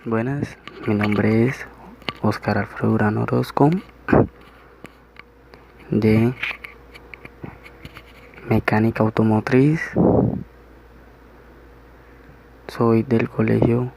Buenas, mi nombre es Oscar Alfredo Durán Orozco de Mecánica Automotriz. Soy del Colegio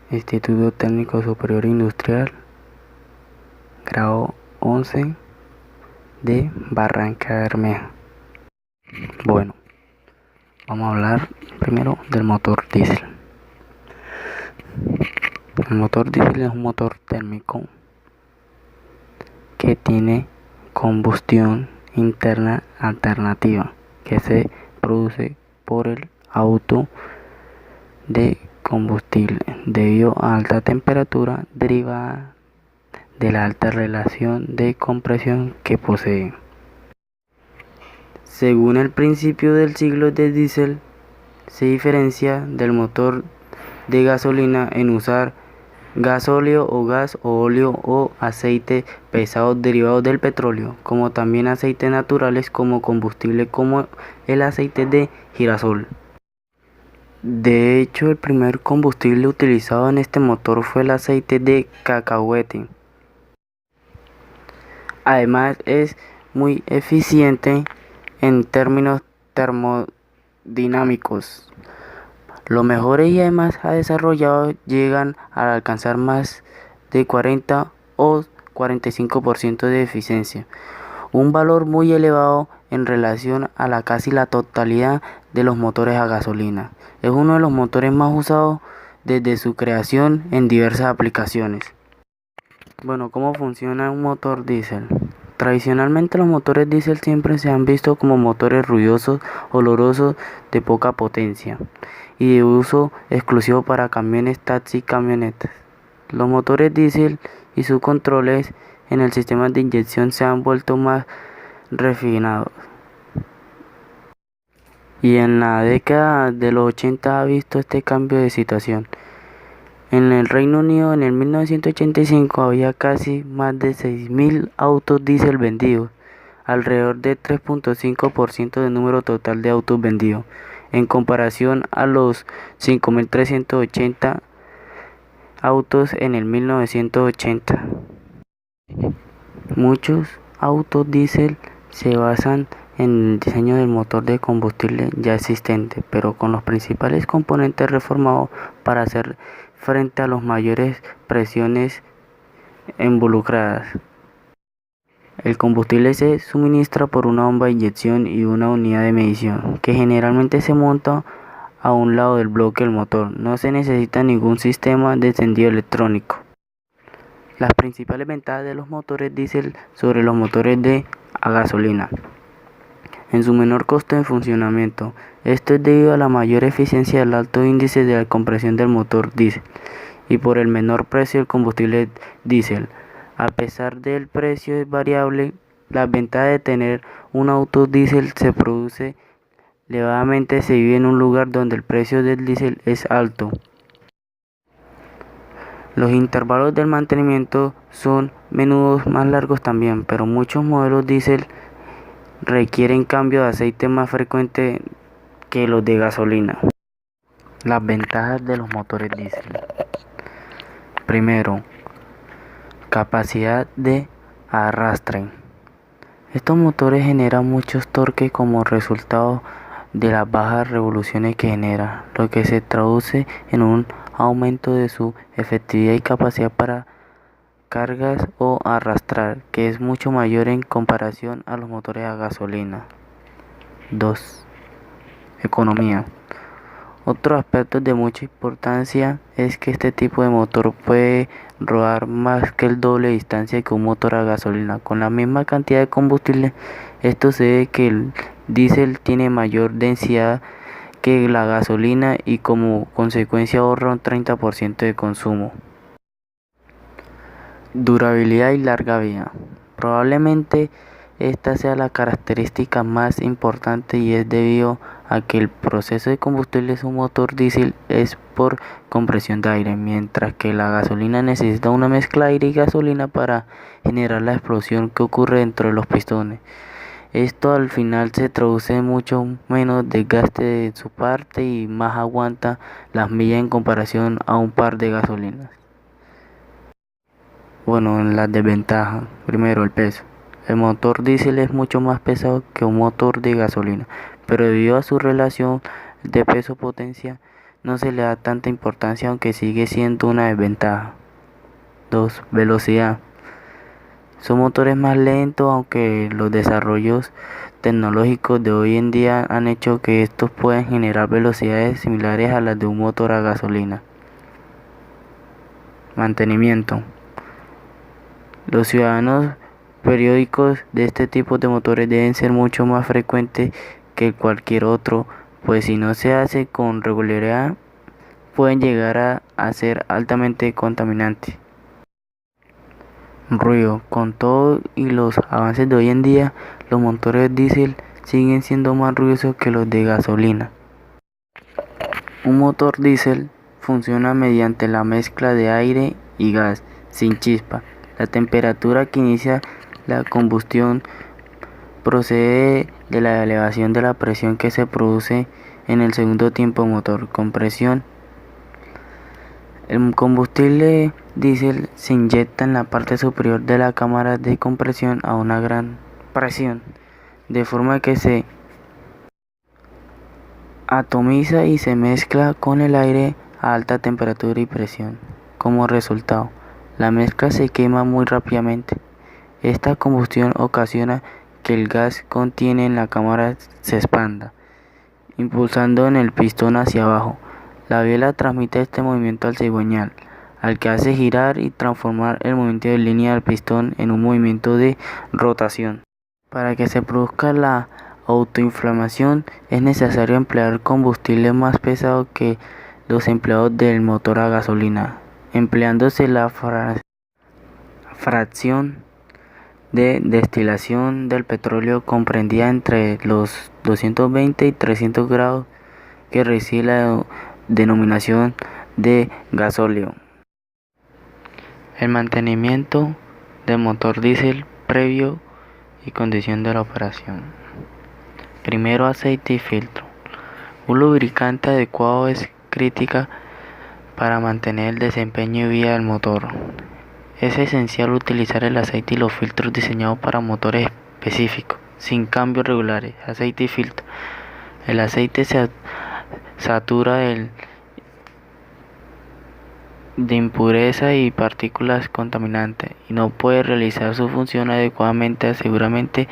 Instituto Técnico Superior Industrial, grado 11 de Barranca Bermeja. Bueno, vamos a hablar primero del motor diésel. El motor diésel es un motor térmico que tiene combustión interna alternativa que se produce por el auto de combustible debido a alta temperatura derivada de la alta relación de compresión que posee. Según el principio del ciclo del diésel, se diferencia del motor de gasolina en usar gasóleo o gas o óleo o aceite pesados derivados del petróleo, como también aceites naturales como combustible como el aceite de girasol. De hecho, el primer combustible utilizado en este motor fue el aceite de cacahuete. Además, es muy eficiente en términos termodinámicos. Los mejores y además ha desarrollado llegan a alcanzar más de 40 o 45% de eficiencia, un valor muy elevado en relación a casi la totalidad de los motores a gasolina. Es uno de los motores más usados desde su creación en diversas aplicaciones. Bueno, ¿cómo funciona un motor diésel? Tradicionalmente los motores diésel siempre se han visto como motores ruidosos, olorosos, de poca potencia y de uso exclusivo para camiones, taxis y camionetas. Los motores diésel y sus controles en el sistema de inyección se han vuelto más refinados. Y en la década de los 80 ha visto este cambio de situación. En el Reino Unido, en el 1985, había casi más de 6.000 autos diésel vendidos, alrededor de 3.5% del número total de autos vendidos, en comparación a los 5.380 autos en el 1980. Muchos autos diésel se basan en el diseño del motor de combustible ya existente, pero con los principales componentes reformados para hacer frente a las mayores presiones involucradas. El combustible se suministra por una bomba de inyección y una unidad de medición, que generalmente se monta a un lado del bloque del motor. No se necesita ningún sistema de encendido electrónico. Las principales ventajas de los motores diésel sobre los motores a gasolina. En su menor costo de funcionamiento. Esto es debido a la mayor eficiencia del alto índice de compresión del motor diésel y por el menor precio del combustible diésel. A pesar del precio es variable, la ventaja de tener un auto diésel se produce elevadamente si vive en un lugar donde el precio del diésel es alto. Los intervalos del mantenimiento son menudo más largos también, pero muchos modelos diésel requieren cambio de aceite más frecuente que los de gasolina. Las ventajas de los motores diésel. Primero, capacidad de arrastre. Estos motores generan muchos torques como resultado de las bajas revoluciones que genera, lo que se traduce en un aumento de su efectividad y capacidad para cargas o arrastrar, que es mucho mayor en comparación a los motores a gasolina. 2. Economía. Otro aspecto de mucha importancia es que este tipo de motor puede rodar más que el doble de distancia que un motor a gasolina. Con la misma cantidad de combustible, esto se debe que el diésel tiene mayor densidad que la gasolina y como consecuencia ahorra un 30% de consumo. Durabilidad y larga vida. Probablemente esta sea la característica más importante y es debido a que el proceso de combustible de un motor diésel es por compresión de aire, mientras que la gasolina necesita una mezcla de aire y gasolina para generar la explosión que ocurre dentro de los pistones. Esto al final se traduce en mucho menos desgaste de su parte y más aguanta las millas en comparación a un par de gasolinas. Bueno, en las desventajas, primero el peso. El motor diésel es mucho más pesado que un motor de gasolina, pero debido a su relación de peso-potencia no se le da tanta importancia, aunque sigue siendo una desventaja. 2. Velocidad. Son motores más lentos, aunque los desarrollos tecnológicos de hoy en día han hecho que estos puedan generar velocidades similares a las de un motor a gasolina. Mantenimiento. Los ciudadanos periódicos de este tipo de motores deben ser mucho más frecuentes que cualquier otro, pues si no se hace con regularidad pueden llegar a ser altamente contaminantes. Ruido. Con todo y los avances de hoy en día, los motores diésel siguen siendo más ruidosos que los de gasolina. Un motor diésel funciona mediante la mezcla de aire y gas, sin chispa. La temperatura que inicia la combustión procede de la elevación de la presión que se produce en el segundo tiempo motor, compresión. El combustible diésel se inyecta en la parte superior de la cámara de compresión a una gran presión, de forma que se atomiza y se mezcla con el aire a alta temperatura y presión. Como resultado, la mezcla se quema muy rápidamente. Esta combustión ocasiona que el gas contenido en la cámara se expanda, impulsando en el pistón hacia abajo. La biela transmite este movimiento al cigüeñal, al que hace girar y transformar el movimiento de línea del pistón en un movimiento de rotación. Para que se produzca la autoinflamación es necesario emplear combustible más pesado que los empleados del motor a gasolina, empleándose la fracción de destilación del petróleo comprendida entre los 220 y 300 grados que recibe la denominación de gasóleo. El mantenimiento del motor diésel previo y condición de la operación. Primero, aceite y filtro. Un lubricante adecuado es crítica para mantener el desempeño y vida del motor. Es esencial utilizar el aceite y los filtros diseñados para motores específicos, sin cambios regulares. Aceite y filtro. El aceite se satura de impurezas y partículas contaminantes y no puede realizar su función adecuadamente. Aseguramente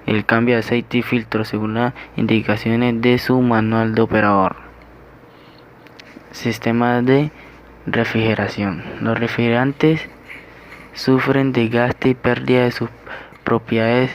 el cambio de aceite y filtro según las indicaciones de su manual de operador. Sistemas de refrigeración. Los refrigerantes sufren desgaste y pérdida de sus propiedades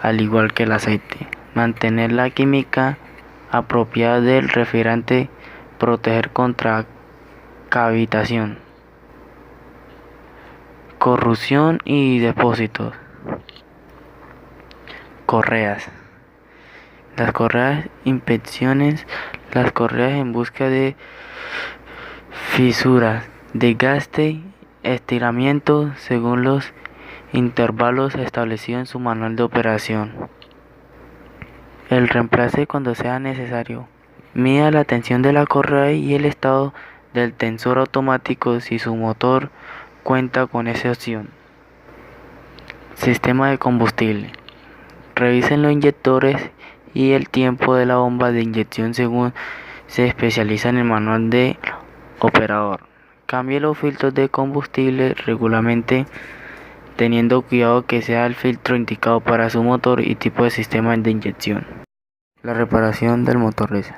al igual que el aceite. Mantener la química apropiada del refrigerante, proteger contra cavitación, corrosión y depósitos. Correas. Las correas inspecciones las correas en busca de fisuras, desgaste, estiramiento según los intervalos establecidos en su manual de operación. El reemplace cuando sea necesario. Mida la tensión de la correa y el estado del tensor automático si su motor cuenta con esa opción. Sistema de combustible. Revisen los inyectores y el tiempo de la bomba de inyección según se especializa en el manual de operador. Cambie los filtros de combustible regularmente, teniendo cuidado que sea el filtro indicado para su motor y tipo de sistema de inyección. La reparación del motor diésel.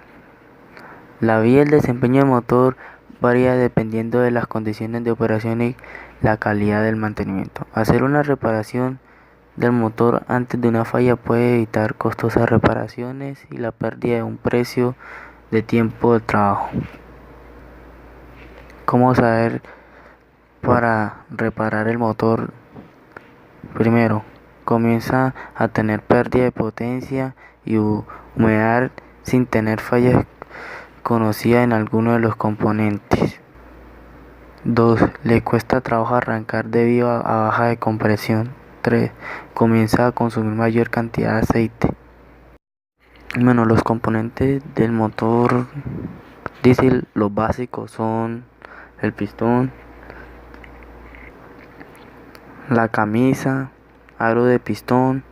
La vida y el desempeño del motor varía dependiendo de las condiciones de operación y la calidad del mantenimiento. Hacer una reparación del motor antes de una falla puede evitar costosas reparaciones y la pérdida de un precio de tiempo de trabajo. ¿Cómo saber para reparar el motor? Primero, comienza a tener pérdida de potencia y humedad sin tener fallas conocidas en alguno de los componentes. 2. Le cuesta trabajo arrancar debido a baja de compresión. 3. Comienza a consumir mayor cantidad de aceite. Bueno, los componentes del motor diésel, los básicos son el pistón, la camisa, aro de pistón,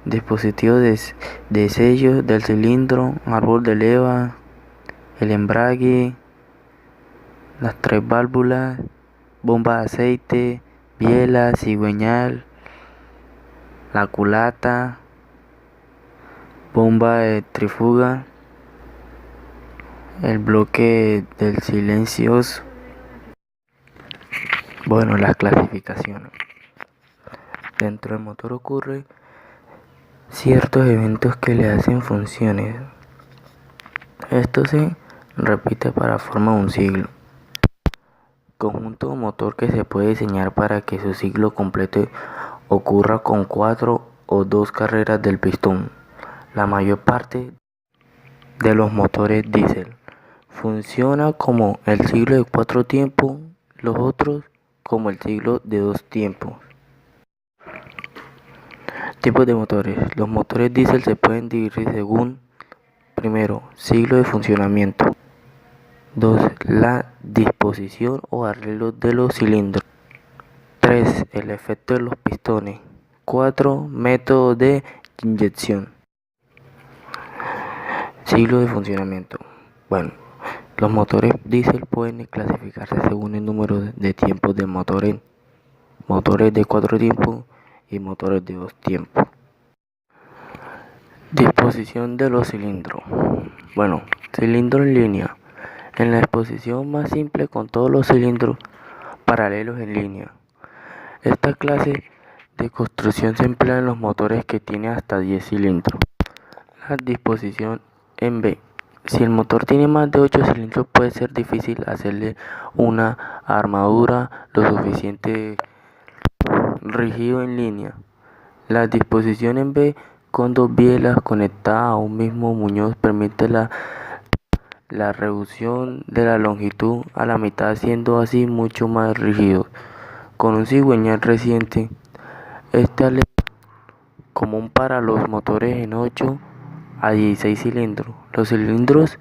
dispositivo de sello del cilindro, árbol de leva, el embrague, las 3 válvulas, bomba de aceite, biela, cigüeñal, la culata, bomba de trifuga, el bloque del silencioso. Bueno, las clasificaciones. Dentro del motor ocurre ciertos eventos que le hacen funciones. Esto se repite para formar un ciclo. Conjunto motor que se puede diseñar para que su ciclo completo ocurra con 4 o 2 carreras del pistón. La mayor parte de los motores diésel funciona como el ciclo de 4 tiempos, los otros como el ciclo de 2 tiempos. Tipos de motores. Los motores diésel se pueden dividir según: primero, ciclo de funcionamiento; 2. La disposición o arreglo de los cilindros; 3. El efecto de los pistones; 4. Método de inyección. Ciclo de funcionamiento. Bueno, los motores diésel pueden clasificarse según el número de tiempos de motores de 4 tiempos y motores de 2 tiempos. Disposición de los cilindros. Bueno, cilindro en línea. En la exposición más simple, con todos los cilindros paralelos en línea. Esta clase de construcción se emplea en los motores que tienen hasta 10 cilindros. La disposición en V. Si el motor tiene más de 8 cilindros, puede ser difícil hacerle una armadura lo suficiente rígido en línea. La disposición en V, con 2 bielas conectadas a un mismo muñón, permite la reducción de la longitud a la mitad, siendo así mucho más rígido. Con un cigüeñal reciente, este es común para los motores en 8 a 16 cilindros. Los cilindros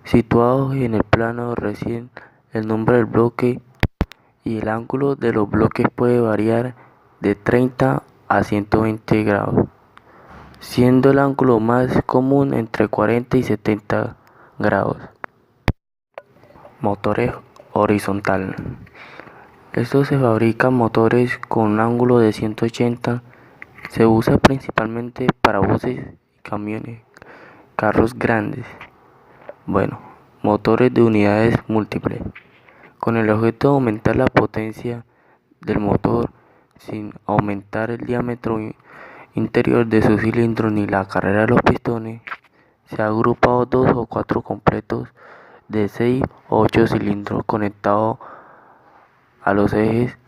situados en el plano recién el nombre del bloque y el ángulo de los bloques puede variar de 30 a 120 grados, siendo el ángulo más común entre 40 y 70 grados. Motores horizontal. Estos se fabrican motores con un ángulo de 180. Se usa principalmente para buses y camiones, carros grandes. Bueno, motores de unidades múltiples. Con el objeto de aumentar la potencia del motor sin aumentar el diámetro interior de su cilindro ni la carrera de los pistones, se ha agrupado 2 o 4 completos de 6 o 8 cilindros conectados a los ejes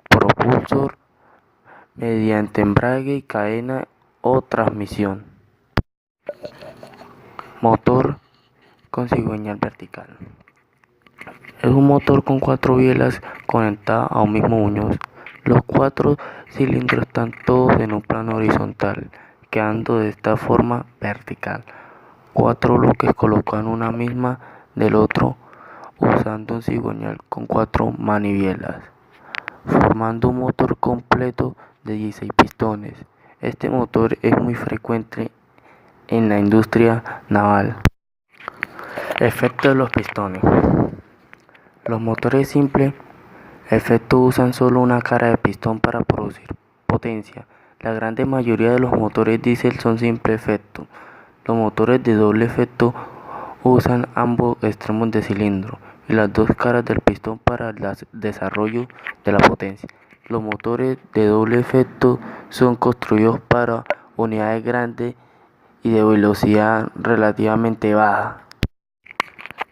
propulsor mediante embrague y cadena o transmisión. Motor con cigüeñal vertical. Es un motor con 4 bielas conectadas a un mismo muñón. Los 4 cilindros están todos en un plano horizontal, quedando de esta forma vertical. 4 bloques colocados una misma del otro, usando un cigüeñal con 4 manivielas, formando un motor completo de 16 pistones. Este motor es muy frecuente en la industria naval. Efecto de los pistones. Los motores simples efecto usan solo una cara de pistón para producir potencia. La gran mayoría de los motores diésel son simple efecto. Los motores de doble efecto usan ambos extremos del cilindro y las 2 caras del pistón para el desarrollo de la potencia. Los motores de doble efecto son construidos para unidades grandes y de velocidad relativamente baja.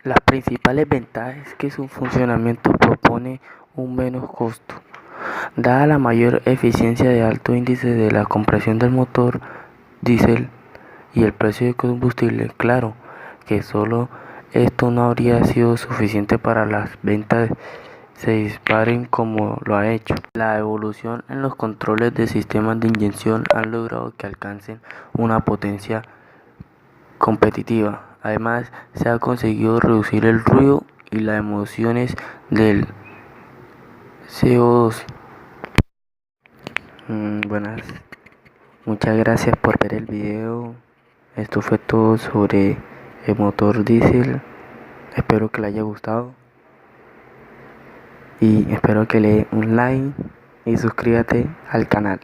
Las principales ventajas es que su funcionamiento propone un menos costo. Dada la mayor eficiencia de alto índice de la compresión del motor diésel y el precio de combustible, claro que solo esto no habría sido suficiente para las ventas se disparen como lo ha hecho. La evolución en los controles de sistemas de inyección han logrado que alcancen una potencia competitiva. Además, se ha conseguido reducir el ruido y las emisiones del CO2. Buenas, muchas gracias por ver el video. Esto fue todo sobre el motor diésel. Espero que le haya gustado y espero que le dé un like y suscríbete al canal.